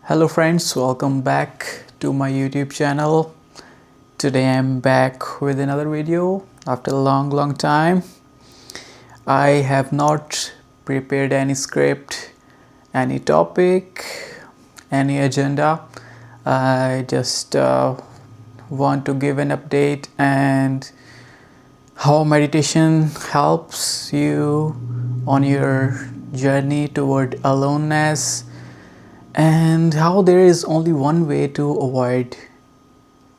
Hello friends, welcome back to my YouTube channel. Today I'm back with another video after a long time. I have not prepared any script, any topic, any agenda. I just want to give an update and how meditation helps you on your journey toward aloneness, and how there is only one way to avoid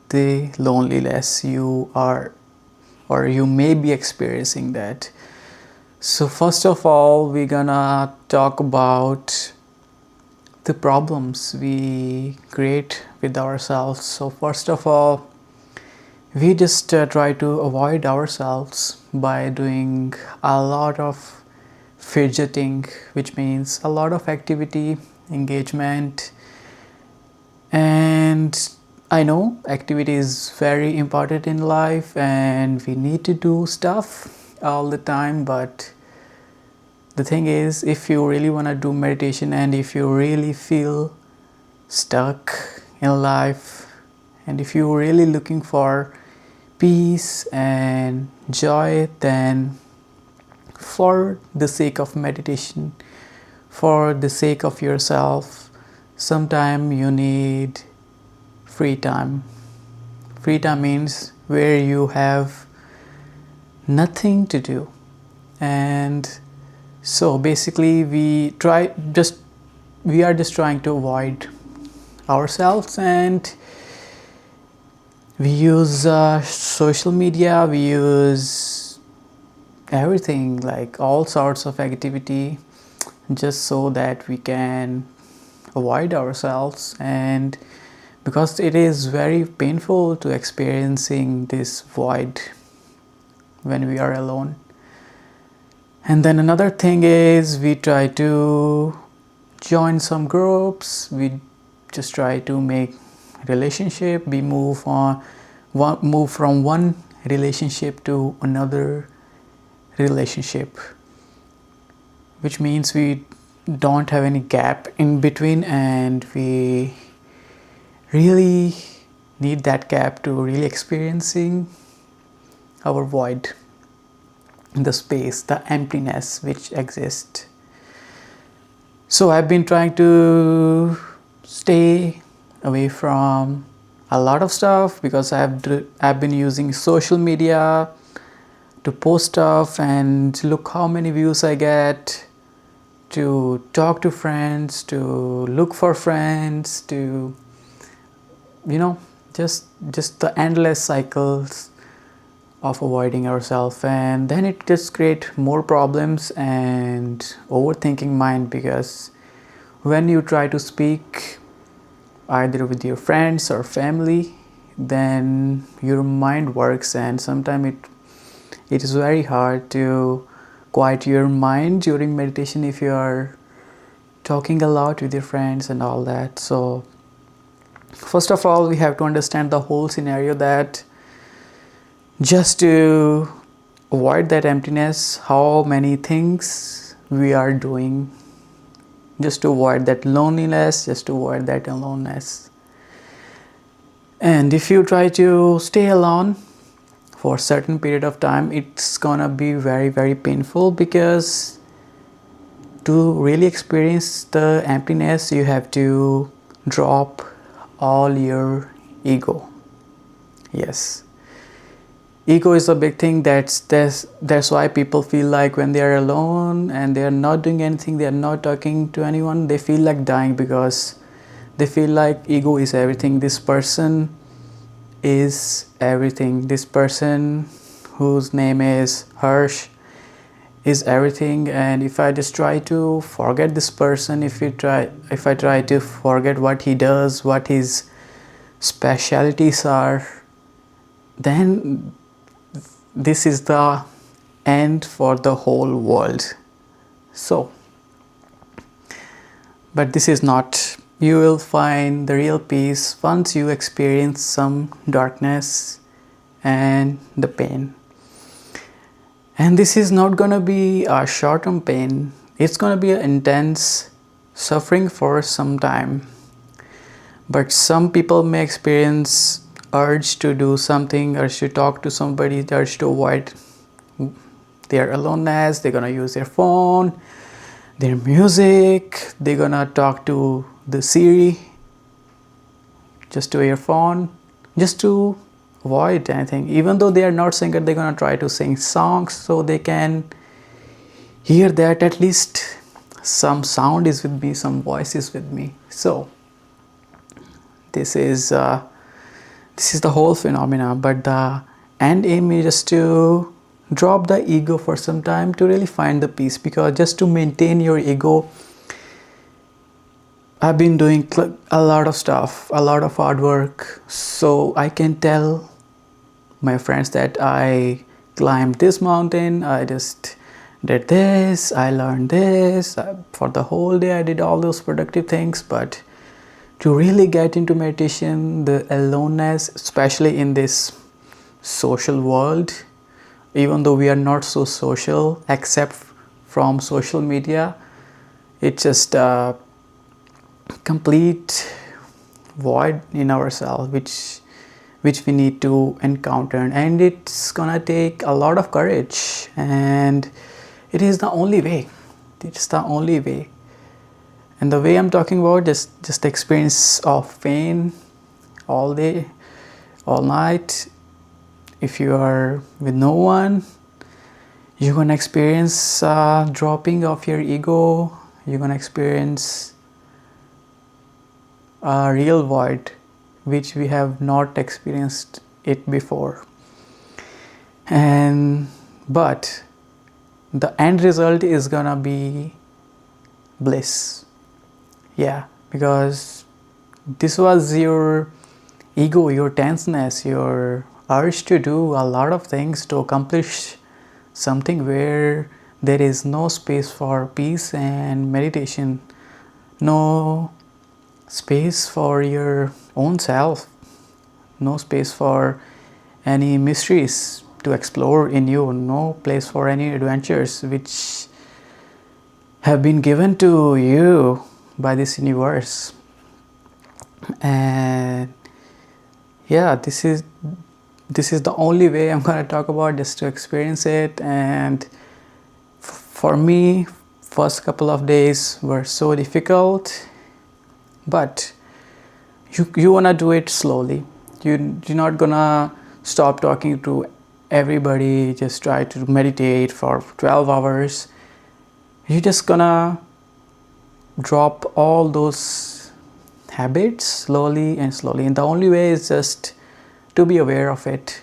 the loneliness you are or you may be experiencing that. So first of all, we're gonna talk about the problems we create with ourselves. So first of all, we just try to avoid ourselves by doing a lot of fidgeting, which means a lot of activity, engagement. And I know activity is very important in life and we need to do stuff all the time, but the thing is, if you really want to do meditation and if you really feel stuck in life and if you're really looking for peace and joy, then for the sake of meditation, for the sake of yourself, sometime you need free time. Free time means where you have nothing to do. And so basically we are just trying to avoid ourselves, and we use social media, we use everything, like all sorts of activity, just so that we can avoid ourselves. And because it is very painful to experiencing this void when we are alone. And then another thing is we try to join some groups, we just try to make relationship, we move from one relationship to another relationship, which means we don't have any gap in between, and we really need that gap to really experiencing our void, the space, the emptiness which exists. So I've been trying to stay away from a lot of stuff because I've been using social media to post stuff and look how many views I get, to talk to friends, to look for friends, to just the endless cycles of avoiding ourselves. And then it just create more problems and overthinking mind, because when you try to speak either with your friends or family, then your mind works, and sometimes it is very hard to quiet your mind during meditation if you are talking a lot with your friends and all that. So first of all, we have to understand the whole scenario, that just to avoid that emptiness, how many things we are doing just to avoid that loneliness, just to avoid that aloneness. And if you try to stay alone for a certain period of time, it's gonna be very painful, because to really experience the emptiness, you have to drop all your ego. Yes, ego is a big thing. That's why people feel like when they are alone and they are not doing anything, they are not talking to anyone, they feel like dying, because they feel like ego is everything. This person is everything. This person whose name is Harsh is everything. And if I just try to forget this person, if I try to forget what he does, what his specialities are, then this is the end for the whole world. So, but this is not. You will find the real peace once you experience some darkness and the pain. And this is not gonna be a short-term pain. It's gonna be an intense suffering for some time. But some people may experience urge to do something, urge to talk to somebody, the urge to avoid their aloneness. They're gonna use their phone, their music, they're gonna talk to the Siri, just to earphone, just to avoid anything. Even though they are not singer, they're gonna try to sing songs so they can hear that at least some sound is with me, some voice is with me. So this is the whole phenomena. But the end aim is just to drop the ego for some time to really find the peace, because just to maintain your ego, I've been doing a lot of stuff, a lot of hard work, so I can tell my friends that I climbed this mountain, I just did this, I learned this, for the whole day I did all those productive things. But to really get into meditation, the aloneness, especially in this social world, even though we are not so social except from social media, it's just a complete void in ourselves which we need to encounter, and it's gonna take a lot of courage, and it is the only way. It's the only way. And the way I'm talking about, just the experience of pain all day, all night. If you are with no one, you're gonna experience dropping of your ego. You're gonna experience a real void which we have not experienced it before. And but the end result is gonna be bliss. Yeah, because this was your ego, your tenseness, your urge to do a lot of things to accomplish something where there is no space for peace and meditation, no space for your own self, no space for any mysteries to explore in you, no place for any adventures which have been given to you by this universe. And yeah, this is the only way I'm going to talk about, just to experience it. And for me, first couple of days were so difficult, but you want to do it slowly. You're not gonna stop talking to everybody, just try to meditate for 12 hours. You're just gonna drop all those habits slowly and slowly, and the only way is just to be aware of it.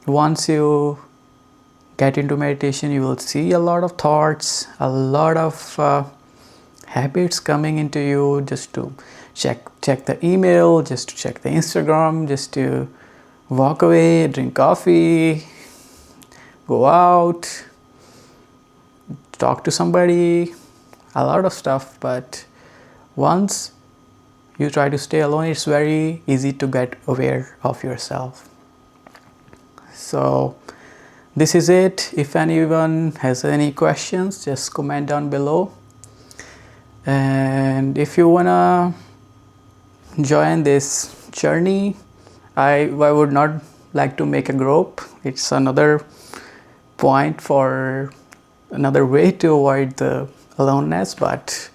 Once you get into meditation, you will see a lot of thoughts, a lot of habits coming into you, just to check the email, just to check the Instagram, just to walk away, drink coffee, go out, talk to somebody, a lot of stuff. But once you try to stay alone, it's very easy to get aware of yourself. So this is it. If anyone has any questions, just comment down below. And if you wanna join this journey, I would not like to make a group. It's another point for another way to avoid the aloneness. But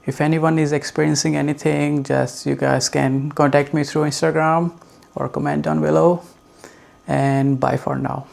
if anyone is experiencing anything, just you guys can contact me through Instagram or comment down below. And bye for now.